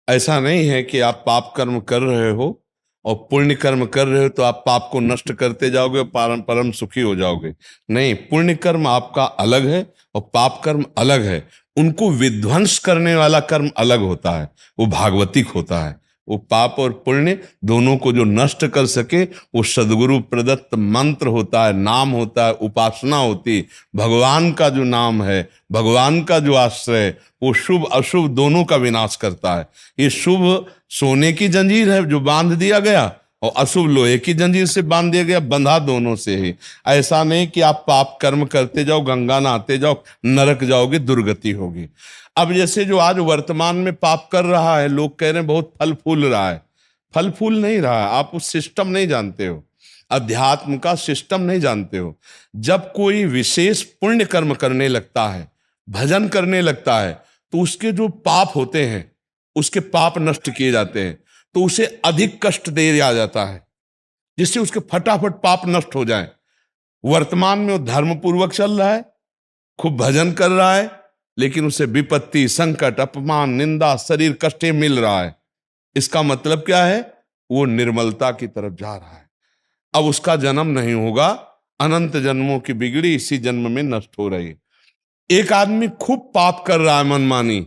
ऐसा नहीं है कि आप पाप कर्म कर रहे हो और पुण्य कर्म कर रहे हो तो आप पाप को नष्ट करते जाओगे और परम परम सुखी हो जाओगे। नहीं, पुण्य कर्म आपका अलग है और पाप कर्म अलग है। उनको विध्वंस करने वाला कर्म अलग होता है, वो भागवतिक होता है। वो पाप और पुण्य दोनों को जो नष्ट कर सके वो सदगुरु प्रदत्त मंत्र होता है, नाम होता है, उपासना होती है। भगवान का जो नाम है, भगवान का जो आश्रय, वो शुभ अशुभ दोनों का विनाश करता है। ये शुभ सोने की जंजीर है जो बांध दिया गया, और अशुभ लोहे की जंजीर से बांध दिया गया, बंधा दोनों से ही। ऐसा नहीं कि आप पाप कर्म करते जाओ, गंगा नहाते जाओ, नरक जाओगे, दुर्गति होगी। अब जैसे जो आज वर्तमान में पाप कर रहा है, लोग कह रहे हैं बहुत फल फूल रहा है। फल फूल नहीं रहा है, आप उस सिस्टम नहीं जानते हो, अध्यात्म का सिस्टम नहीं जानते हो। जब कोई विशेष पुण्य कर्म करने लगता है, भजन करने लगता है, तो उसके जो पाप होते हैं उसके पाप नष्ट किए जाते हैं, तो उसे अधिक कष्ट दे दिया जाता है जिससे उसके फटाफट पाप नष्ट हो जाए। वर्तमान में वो धर्म पूर्वक चल रहा है, खूब भजन कर रहा है, लेकिन उसे विपत्ति, संकट, अपमान, निंदा, शरीर कष्ट मिल रहा है। इसका मतलब क्या है? वो निर्मलता की तरफ जा रहा है। अब उसका जन्म नहीं होगा, अनंत जन्मों की बिगड़ी इसी जन्म में नष्ट हो रही है। एक आदमी खूब पाप कर रहा है मनमानी,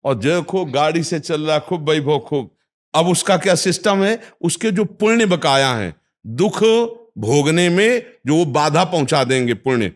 और जो खूब गाड़ी से चल रहा है, खूब वैभव खूब, अब उसका क्या सिस्टम है? उसके जो पुण्य बकाया हैं, दुख भोगने में जो वो बाधा पहुंचा देंगे पुण्य,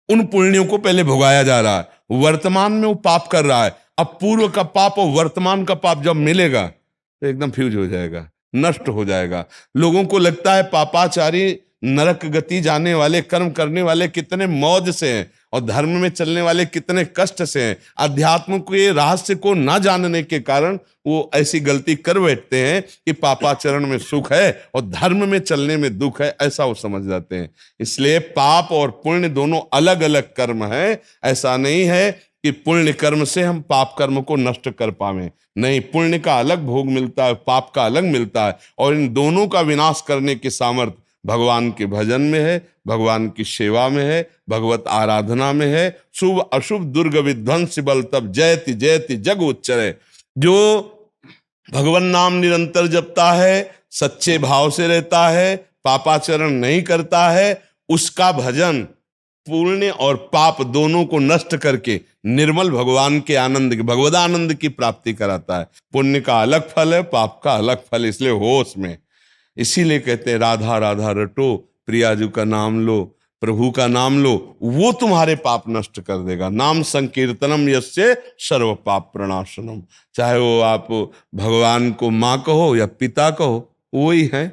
उन पुण्यों को पहले भोगाया जा रहा है। वर्तमान में वो पाप कर रहा है, अब पूर्व का पाप और वर्तमान का पाप जब मिलेगा तो एकदम फ्यूज हो जाएगा, नष्ट हो जाएगा। लोगों को लगता है पापाचारी, नरक गति जाने वाले, कर्म करने वाले कितने मौज से हैं, और धर्म में चलने वाले कितने कष्ट से हैं। अध्यात्म के रहस्य को ना जानने के कारण वो ऐसी गलती कर बैठते हैं कि पापाचरण में सुख है और धर्म में चलने में दुख है, ऐसा वो समझ जाते हैं। इसलिए पाप और पुण्य दोनों अलग अलग कर्म है। ऐसा नहीं है कि पुण्य कर्म से हम पाप कर्म को नष्ट कर पावे। नहीं, पुण्य का अलग भोग मिलता है, पाप का अलग मिलता है, और इन दोनों का विनाश करने की सामर्थ्य भगवान के भजन में है, भगवान की सेवा में है, भगवत आराधना में है। शुभ अशुभ दुर्ग विध्वंस बल तब जयति जयति जग उच्चरे। जो भगवान नाम निरंतर जपता है, सच्चे भाव से रहता है, पापाचरण नहीं करता है, उसका भजन पुण्य और पाप दोनों को नष्ट करके निर्मल भगवान के आनंद, भगवदानंद की प्राप्ति कराता है। पुण्य का अलग फल है, पाप का अलग फल, इसलिए होश में। इसीलिए कहते हैं राधा राधा रटो, प्रियाजू का नाम लो, प्रभु का नाम लो, वो तुम्हारे पाप नष्ट कर देगा। नाम संकीर्तनम यस्य सर्व पाप प्रणाशनम। चाहे वो आप भगवान को माँ कहो या पिता कहो, वही है।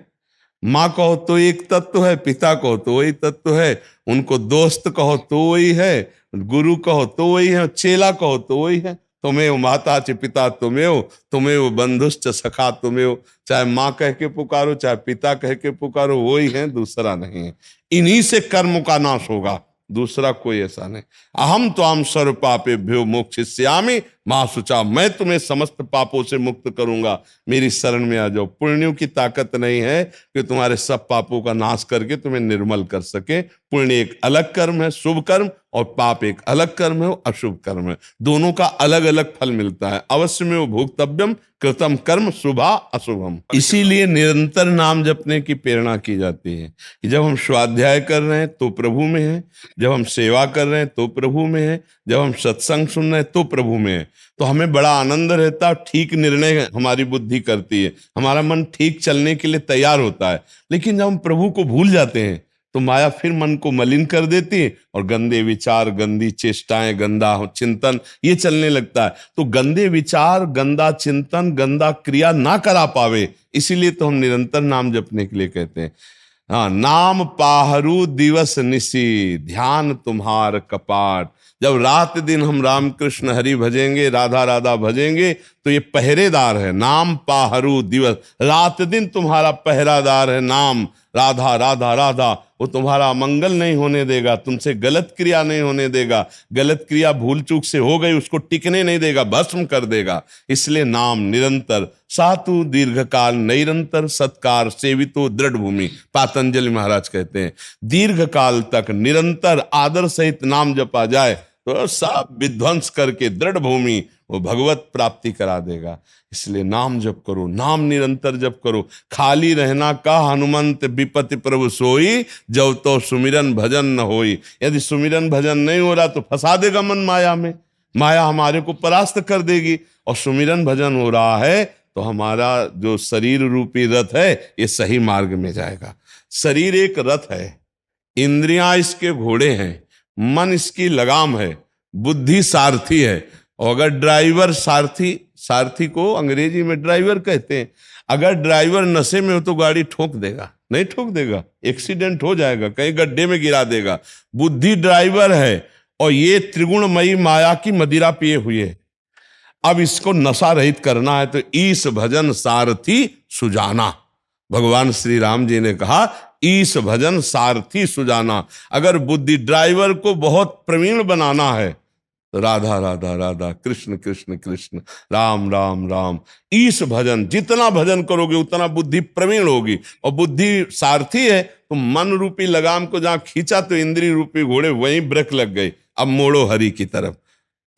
माँ कहो तो एक तत्व है, पिता कहो तो वही तत्व है, उनको दोस्त कहो तो वही है, गुरु कहो तो वही है, चेला कहो तो वही है। तुम्हें माता च पिता तुम्हें बंधुश्च सखा तुम्हें। चाहे माँ कह के पुकारो, चाहे पिता कह के पुकारो, वही है, दूसरा नहीं है। इन्हीं से कर्म का नाश होगा, दूसरा कोई ऐसा नहीं। अहम त्वाम सर्व पापेभ्यो मोक्षयिष्यामि मां शुचा। मैं तुम्हें समस्त पापों से मुक्त करूंगा, मेरी शरण में आ जाओ। पुण्यों की ताकत नहीं है कि तुम्हारे सब पापों का नाश करके तुम्हें निर्मल कर सके। पुण्य एक अलग कर्म है, शुभ कर्म, और पाप एक अलग कर्म है, अशुभ कर्म है। दोनों का अलग अलग फल मिलता है। अवश्य में वो भोक्तव्यम कृतम कर्म शुभा अशुभम। इसीलिए निरंतर नाम जपने की प्रेरणा की जाती है कि जब हम स्वाध्याय कर रहे हैं तो प्रभु में है, जब हम सेवा कर रहे हैं तो प्रभु में है, जब हम सत्संग सुन रहे हैं तो प्रभु में है। तो हमें बड़ा आनंद रहता है, ठीक निर्णय हमारी बुद्धि करती है, हमारा मन ठीक चलने के लिए तैयार होता है। लेकिन जब हम प्रभु को भूल जाते हैं तो माया फिर मन को मलिन कर देती है, और गंदे विचार, गंदी चेष्टाएं, गंदा चिंतन ये चलने लगता है। तो गंदे विचार, गंदा चिंतन, गंदा क्रिया ना करा पावे, इसीलिए तो हम निरंतर नाम जपने के लिए कहते हैं। हाँ, नाम पाहरू दिवस निशी, ध्यान तुम्हार कपाट। जब रात दिन हम राम कृष्ण हरि भजेंगे, राधा राधा भजेंगे, तो ये पहरेदार है। नाम पाहरू दिवस, रात दिन तुम्हारा पहरादार है नाम। राधा राधा राधा, वो तुम्हारा मंगल नहीं होने देगा, तुमसे गलत क्रिया नहीं होने देगा। गलत क्रिया भूल चूक से हो गई, उसको टिकने नहीं देगा, भस्म कर देगा। इसलिए नाम निरंतर, सातु दीर्घकाल निरंतर सत्कार सेवितो दृढ़ भूमि। पातंजलि महाराज कहते हैं दीर्घ काल तक निरंतर आदर सहित नाम जपा जाए तो सब विध्वंस करके दृढ़ भूमि, वो भगवत प्राप्ति करा देगा। इसलिए नाम जप करो, नाम निरंतर जप करो। खाली रहना का हनुमंत विपति प्रभु सोई, जब तो सुमिरन भजन न होई। यदि सुमिरन भजन नहीं हो रहा तो फंसा देगा मन माया में, माया हमारे को परास्त कर देगी। और सुमिरन भजन हो रहा है तो हमारा जो शरीर रूपी रथ है ये सही मार्ग में जाएगा। शरीर एक रथ है, इंद्रियां इसके घोड़े हैं, मन इसकी लगाम है, बुद्धि सारथी है। और अगर ड्राइवर सारथी, सारथी को अंग्रेजी में ड्राइवर कहते हैं, अगर ड्राइवर नशे में हो तो गाड़ी ठोक देगा, नहीं ठोक देगा, एक्सीडेंट हो जाएगा, कहीं गड्ढे में गिरा देगा। बुद्धि ड्राइवर है और ये त्रिगुणमयी माया की मदिरा पिए हुए। अब इसको नशा रहित करना है तो ईश भजन सारथी सुजाना। भगवान श्री राम जी ने कहा ईश भजन सारथी सुजाना। अगर बुद्धि ड्राइवर को बहुत प्रवीण बनाना है तो राधा राधा राधा, कृष्ण कृष्ण कृष्ण, राम राम राम। ईश भजन, जितना भजन करोगे उतना बुद्धि प्रवीण होगी। और बुद्धि सारथी है तो मन रूपी लगाम को जहां खींचा तो इंद्रिय रूपी घोड़े वहीं ब्रेक लग गए, अब मोड़ो हरि की तरफ।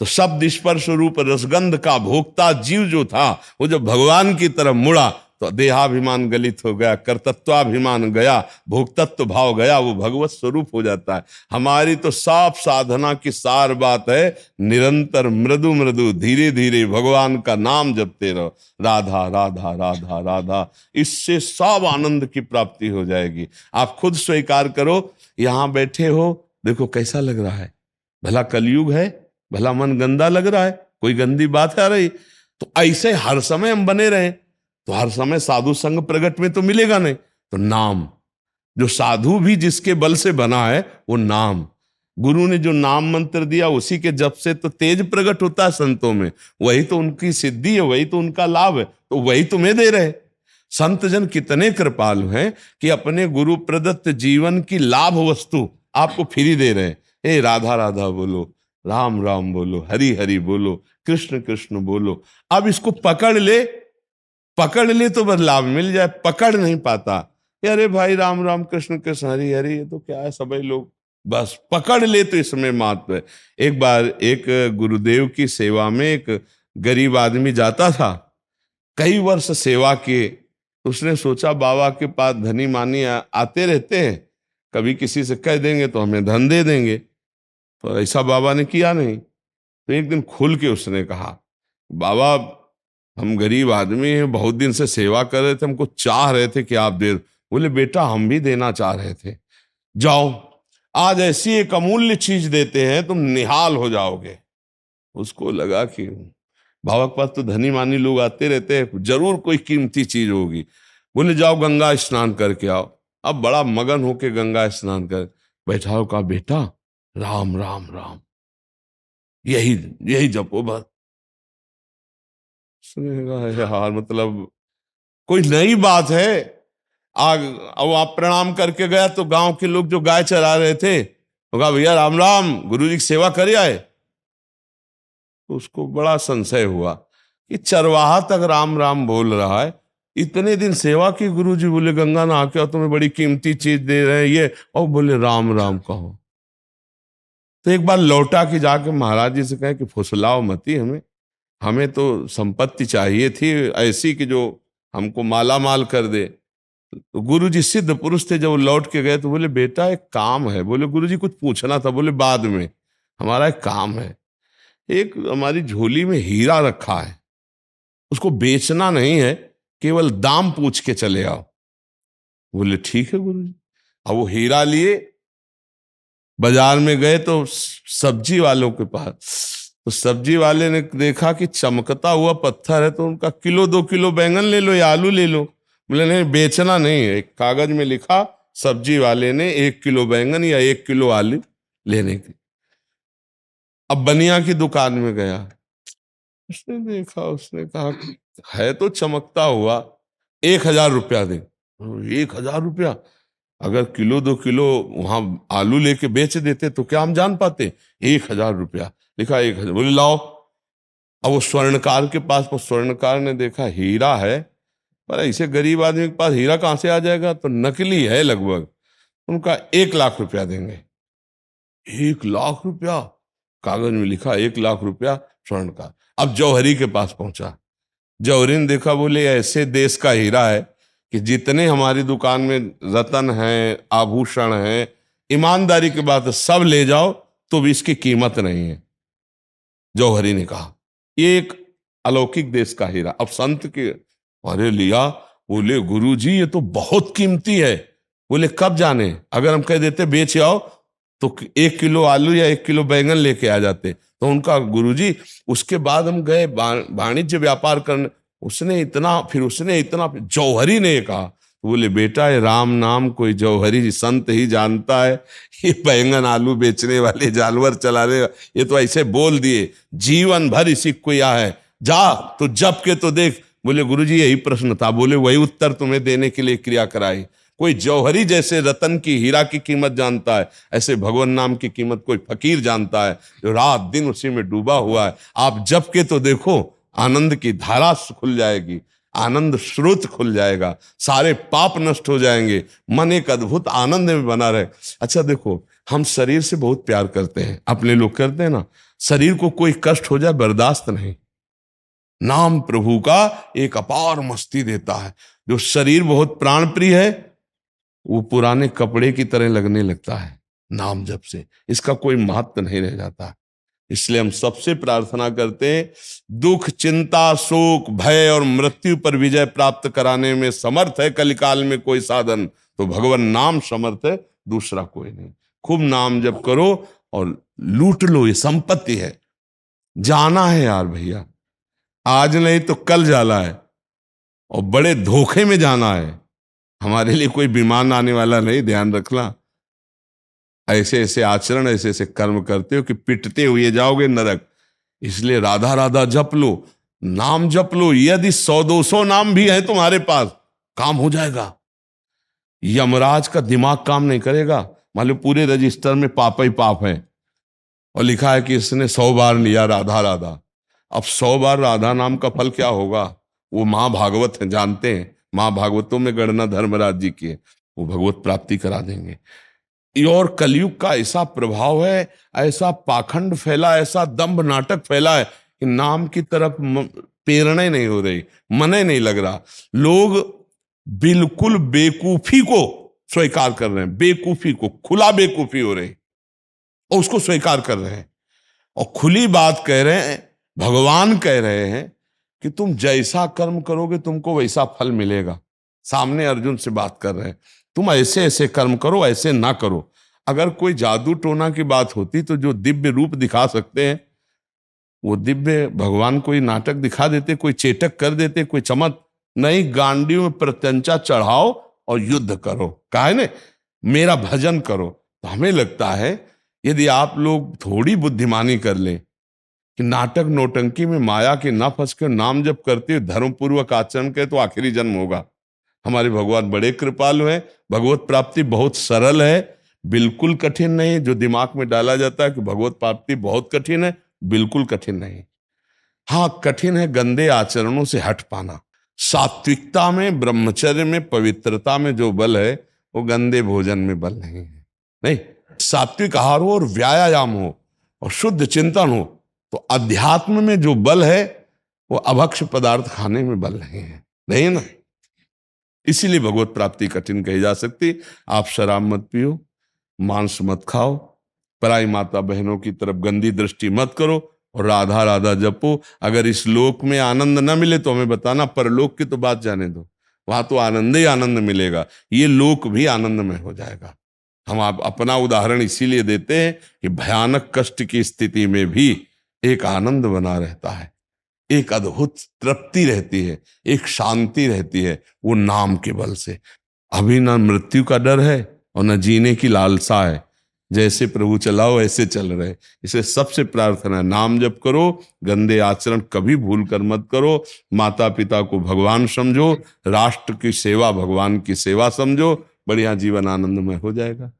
तो शब्द स्पर्श रूप रसगंध का भोक्ता जीव जो था वो जब भगवान की तरफ मुड़ा तो देहाभिमान गलित हो गया, कर्तत्वाभिमान गया, भोक्तत्व भाव गया, वो भगवत स्वरूप हो जाता है। हमारी तो साफ साधना की सार बात है, निरंतर मृदु मृदु धीरे धीरे भगवान का नाम जपते रहो, राधा राधा राधा राधा। इससे सब आनंद की प्राप्ति हो जाएगी। आप खुद स्वीकार करो, यहां बैठे हो, देखो कैसा लग रहा है, भला कलयुग है, भला मन गंदा लग रहा है, कोई गंदी बात आ रही। तो ऐसे हर समय हम बने रहें तो हर समय साधु संग प्रगट में तो मिलेगा नहीं। तो नाम, जो साधु भी जिसके बल से बना है वो नाम, गुरु ने जो नाम मंत्र दिया उसी के जप से तो तेज प्रकट होता है संतों में, वही तो उनकी सिद्धि है, वही तो उनका लाभ है, तो वही तुम्हें दे रहे। संत जन कितने कृपालु हैं कि अपने गुरु प्रदत्त जीवन की लाभ वस्तु आपको फ्री दे रहे हैं। हे राधा राधा बोलो, राम राम बोलो, हरि हरि बोलो, कृष्ण कृष्ण बोलो। अब इसको पकड़ ले, पकड़ ले तो बस लाभ मिल जाए, पकड़ नहीं पाता, अरे भाई राम राम कृष्ण कृष्ण हरि हरि, ये तो क्या है सभी लोग, बस पकड़ ले तो इसमें महत्व है। एक बार एक गुरुदेव की सेवा में एक गरीब आदमी जाता था, कई वर्ष सेवा किए। उसने सोचा बाबा के पास धनी मानी आते रहते हैं, कभी किसी से कह देंगे तो हमें धन दे देंगे। तो ऐसा बाबा ने किया नहीं। तो एक दिन खुल के उसने कहा, बाबा हम गरीब आदमी हैं, बहुत दिन से सेवा कर रहे थे, हमको चाह रहे थे कि आप दे। बोले बेटा हम भी देना चाह रहे थे, जाओ आज ऐसी एक अमूल्य चीज देते हैं तुम निहाल हो जाओगे। उसको लगा कि बाबा के पास तो धनी मानी लोग आते रहते हैं, जरूर कोई कीमती चीज होगी। बोले जाओ गंगा स्नान करके आओ। अब बड़ा मगन होके गंगा स्नान कर बैठा, कहा बेटा राम राम राम, यही यही जपो बस। उसने कहा यार मतलब कोई नई बात है। आग अब आप प्रणाम करके गया तो गांव के लोग जो गाय चरा रहे थे वो कहा भैया राम राम, गुरु जी की सेवा करे आए। तो उसको बड़ा संशय हुआ कि चरवाहा तक राम राम बोल रहा है, इतने दिन सेवा की, गुरु जी बोले गंगा नहा के और तुम्हें बड़ी कीमती चीज दे रहे हैं ये, और बोले राम राम कहो। तो एक बार लौटा कि जाके महाराज जी से कहे कि फुसलाओ मती हमें, हमें तो संपत्ति चाहिए थी ऐसी कि जो हमको माला माल कर दे। तो गुरु जी सिद्ध पुरुष थे, जब वो लौट के गए तो बोले बेटा एक काम है। बोले गुरु जी कुछ पूछना था। बोले बाद में, हमारा एक काम है, एक हमारी झोली में हीरा रखा है, उसको बेचना नहीं है, केवल दाम पूछ के चले आओ। बोले ठीक है गुरु जी। अब वो हीरा लिए बाजार में गए तो सब्जी वालों के पास, तो सब्जी वाले ने देखा कि चमकता हुआ पत्थर है, तो उनका किलो 2 किलो बैंगन ले लो या आलू ले लो। बोले नहीं बेचना नहीं है, एक कागज में लिखा सब्जी वाले ने 1 किलो बैंगन या 1 किलो आलू लेने की। अब बनिया की दुकान में गया, उसने देखा, उसने कहा है तो चमकता हुआ, 1,000 रुपया दे। 1,000 रुपया, अगर किलो 2 किलो वहां आलू लेके बेच देते तो क्या हम जान पाते। 1,000 रुपया लिखा, 1,000। बोले लाओ। अब वो स्वर्णकार के पास, वो स्वर्णकार ने देखा हीरा है, पर ऐसे गरीब आदमी के पास हीरा कहां से आ जाएगा, तो नकली है लगभग। उनका 1,00,000 रुपया देंगे। 1,00,000 रुपया, कागज में लिखा 1,00,000 रुपया स्वर्णकार। अब जौहरी के पास पहुंचा। जौहरी ने देखा, बोले ऐसे देश का हीरा है कि जितने हमारी दुकान में रतन है, आभूषण है, ईमानदारी की बात है, सब ले जाओ तो भी इसकी कीमत नहीं है। जौहरी ने कहा ये एक अलौकिक देश का हीरा। अब संत के अरे लिया, बोले गुरुजी ये तो बहुत कीमती है। बोले कब जाने, अगर हम कह देते बेच आओ तो 1 किलो आलू या 1 किलो बैंगन लेके आ जाते। तो उनका गुरुजी, उसके बाद हम गए वाणिज्य व्यापार करने, उसने इतना जौहरी ने कहा। बोले बेटा ये राम नाम कोई जौहरी संत ही जानता है, ये बैंगन आलू बेचने वाले जानवर चलाने ये तो ऐसे बोल दिए, जीवन भर इसी को या है, जा तो जप के तो देख। बोले गुरुजी यही प्रश्न था। बोले वही उत्तर तुम्हें देने के लिए क्रिया कराई। कोई जौहरी जैसे रतन की, हीरा की कीमत जानता है, ऐसे भगवान नाम की कीमत कोई फकीर जानता है जो रात दिन उसी में डूबा हुआ है। आप जप के तो देखो, आनंद की धारा खुल जाएगी, आनंद स्रोत खुल जाएगा, सारे पाप नष्ट हो जाएंगे, मन एक अद्भुत आनंद में बना रहे। अच्छा देखो, हम शरीर से बहुत प्यार करते हैं, अपने लोग करते हैं ना, शरीर को कोई कष्ट हो जाए बर्दाश्त नहीं। नाम प्रभु का एक अपार मस्ती देता है। जो शरीर बहुत प्राण प्रिय है वो पुराने कपड़े की तरह लगने लगता है नाम जप से, इसका कोई महत्व नहीं रह जाता। इसलिए हम सबसे प्रार्थना करते हैं, दुख चिंता शोक भय और मृत्यु पर विजय प्राप्त कराने में समर्थ है कलिकाल में कोई साधन, तो भगवान नाम समर्थ है, दूसरा कोई नहीं। खूब नाम जप करो और लूट लो, ये संपत्ति है। जाना है यार भैया, आज नहीं तो कल जाना है, और बड़े धोखे में जाना है। हमारे लिए कोई विमान आने वाला नहीं, ध्यान रखना। ऐसे ऐसे आचरण, ऐसे ऐसे कर्म करते हो कि पिटते हुए जाओगे नरक। इसलिए राधा राधा जप लो, नाम जप लो। यदि 100-200 नाम भी है तुम्हारे पास, काम हो जाएगा। यमराज का दिमाग काम नहीं करेगा। मान लो पूरे रजिस्टर में पाप ही पाप है और लिखा है कि इसने 100 बार लिया राधा राधा। अब 100 बार राधा नाम का फल क्या होगा? वो महाभागवत है, जानते हैं, महाभागवतों में गणना धर्मराज जी की है, वो भगवत प्राप्ति करा देंगे। और कलयुग का ऐसा प्रभाव है, ऐसा पाखंड फैला, ऐसा दंभ नाटक फैला है कि नाम की तरफ प्रेरणा नहीं हो रही, मन ही नहीं लग रहा। लोग बिल्कुल बेकूफी को स्वीकार कर रहे हैं, बेकूफी को, खुला बेकूफी हो रही और उसको स्वीकार कर रहे हैं और खुली बात कह रहे हैं। भगवान कह रहे हैं कि तुम जैसा कर्म करोगे तुमको वैसा फल मिलेगा। सामने अर्जुन से बात कर रहे हैं, तुम ऐसे ऐसे कर्म करो, ऐसे ना करो। अगर कोई जादू टोना की बात होती तो जो दिव्य रूप दिखा सकते हैं वो दिव्य भगवान कोई नाटक दिखा देते, कोई चेटक कर देते, कोई चमक नहीं। गांडियों में प्रत्यंचा चढ़ाओ और युद्ध करो, कहा ने मेरा भजन करो। तो हमें लगता है यदि आप लोग थोड़ी बुद्धिमानी कर लें कि नाटक नौटंकी में माया के ना फंस कर नाम जप करते हुए धर्मपूर्वक आचरण करे तो आखिरी जन्म होगा। हमारे भगवान बड़े कृपालु हैं। भगवत प्राप्ति बहुत सरल है, बिल्कुल कठिन नहीं। जो दिमाग में डाला जाता है कि भगवत प्राप्ति बहुत कठिन है, बिल्कुल कठिन नहीं। हाँ, कठिन है गंदे आचरणों से हट पाना। सात्विकता में, ब्रह्मचर्य में, पवित्रता में जो बल है वो गंदे भोजन में बल नहीं है। नहीं, सात्विक आहार हो और व्यायाम हो और शुद्ध चिंतन हो तो अध्यात्म में जो बल है वो अभक्ष पदार्थ खाने में बल नहीं है, नहीं ना। इसीलिए भगवत प्राप्ति कठिन कही जा सकती। आप शराब मत पियो, मांस मत खाओ, पराई माता बहनों की तरफ गंदी दृष्टि मत करो और राधा राधा जपो। अगर इस लोक में आनंद न मिले तो हमें बताना, परलोक की तो बात जाने दो, वहां तो आनंद ही आनंद मिलेगा, ये लोक भी आनंदमय हो जाएगा। हम आप अपना उदाहरण इसीलिए देते हैं कि भयानक कष्ट की स्थिति में भी एक आनंद बना रहता है, एक अद्भुत तृप्ति रहती है, एक शांति रहती है, वो नाम के बल से। अभी ना मृत्यु का डर है और न जीने की लालसा है। जैसे प्रभु चलाओ ऐसे चल रहे। इसे सबसे प्रार्थना है, नाम जप करो, गंदे आचरण कभी भूल कर मत करो, माता पिता को भगवान समझो, राष्ट्र की सेवा भगवान की सेवा समझो, बढ़िया जीवन आनंदमय हो जाएगा।